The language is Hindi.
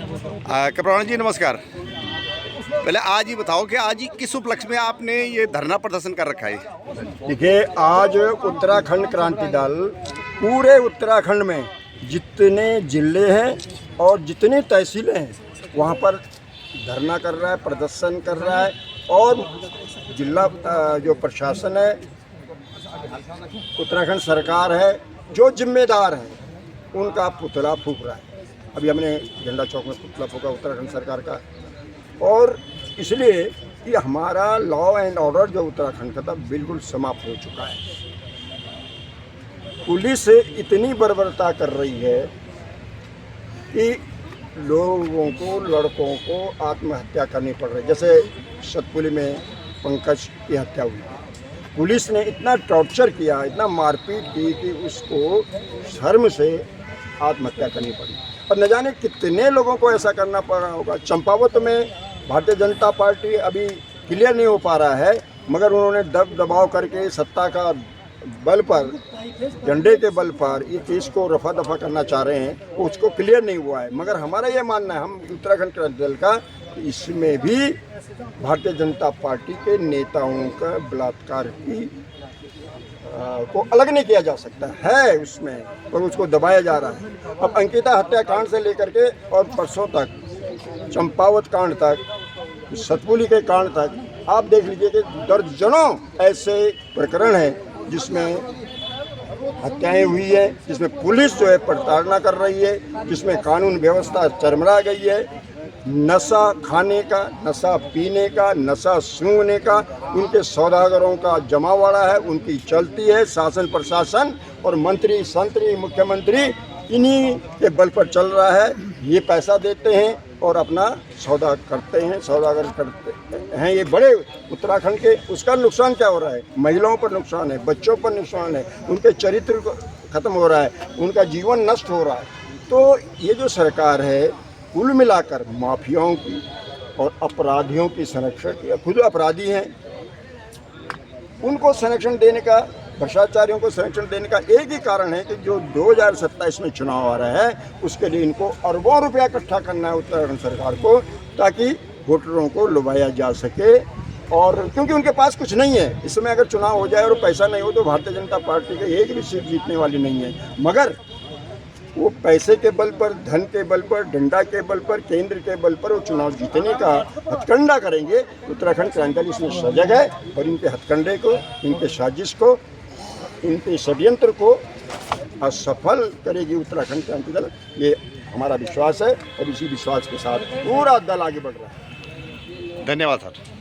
कपराना जी नमस्कार। पहले आज ही बताओ कि आज ही किस उपलक्ष्य में आपने ये धरना प्रदर्शन कर रखा है? देखिए, आज उत्तराखंड क्रांति दल पूरे उत्तराखंड में जितने जिले हैं और जितनी तहसीलें हैं वहाँ पर धरना कर रहा है, प्रदर्शन कर रहा है। और जिला जो प्रशासन है, उत्तराखंड सरकार है, जो जिम्मेदार है उनका पुतला फूंक रहा है। अभी हमने झंडा चौक में पुतला फूंका उत्तराखंड सरकार का। और इसलिए कि हमारा लॉ एंड ऑर्डर जो उत्तराखंड का था बिल्कुल समाप्त हो चुका है। पुलिस इतनी बर्बरता कर रही है कि लोगों को, लड़कों को आत्महत्या करनी पड़ रही है। जैसे सतपुली में पंकज की हत्या हुई, पुलिस ने इतना टॉर्चर किया, इतना मारपीट की कि उसको शर्म से आत्महत्या करनी पड़ी। और न जाने कितने लोगों को ऐसा करना पड़ा होगा। चंपावत में भारतीय जनता पार्टी अभी क्लियर नहीं हो पा रहा है, मगर उन्होंने दबाव करके सत्ता का बल पर, झंडे के बल पर ये केस को रफा दफा करना चाह रहे हैं। उसको क्लियर नहीं हुआ है। मगर हमारा ये मानना है, हम उत्तराखंड क्रांति दल का, इसमें भी भारतीय जनता पार्टी के नेताओं का बलात्कार की को अलग नहीं किया जा सकता है उसमें, और उसको दबाया जा रहा है। अब अंकिता हत्याकांड से लेकर के और परसों तक चंपावत कांड तक, सतपुली के कांड तक आप देख लीजिए कि दर्जनों ऐसे प्रकरण हैं जिसमें हत्याएं हुई है, जिसमें पुलिस जो है प्रताड़ना कर रही है, जिसमें कानून व्यवस्था चरमरा गई है। नशा खाने का, नशा पीने का, नशा सूंघने का, उनके सौदागरों का जमावड़ा है, उनकी चलती है। शासन प्रशासन और मंत्री संतरी मुख्यमंत्री इन्हीं के बल पर चल रहा है। ये पैसा देते हैं और अपना सौदा करते हैं, सौदागर करते हैं। ये बड़े उत्तराखंड के, उसका नुकसान क्या हो रहा है? महिलाओं पर नुकसान है, बच्चों पर नुकसान है, उनके चरित्र खत्म हो रहा है, उनका जीवन नष्ट हो रहा है। तो ये जो सरकार है कुल मिलाकर माफियाओं की और अपराधियों की संरक्षण, या खुद अपराधी हैं उनको संरक्षण देने का, भ्रष्टाचारियों को संरक्षण देने का एक ही कारण है कि जो 2027 में चुनाव आ रहा है उसके लिए इनको अरबों रुपया इकट्ठा करना है उत्तराखंड सरकार को, ताकि वोटरों को लुभाया जा सके। और क्योंकि उनके पास कुछ नहीं है इस समय, अगर चुनाव हो जाए और पैसा नहीं हो तो भारतीय जनता पार्टी की एक भी सीट जीतने वाली नहीं है। मगर वो पैसे के बल पर, धन के बल पर, डंडा के बल पर, केंद्र के बल पर वो चुनाव जीतने का हथकंडा करेंगे। उत्तराखंड क्रांति दल इसमें सजग है और इनके हथकंडे को, इनके साजिश को, इनके षड्यंत्र को असफल करेगी उत्तराखंड क्रांति दल। ये हमारा विश्वास है और इसी विश्वास के साथ पूरा दल आगे बढ़ रहा है। धन्यवाद सर।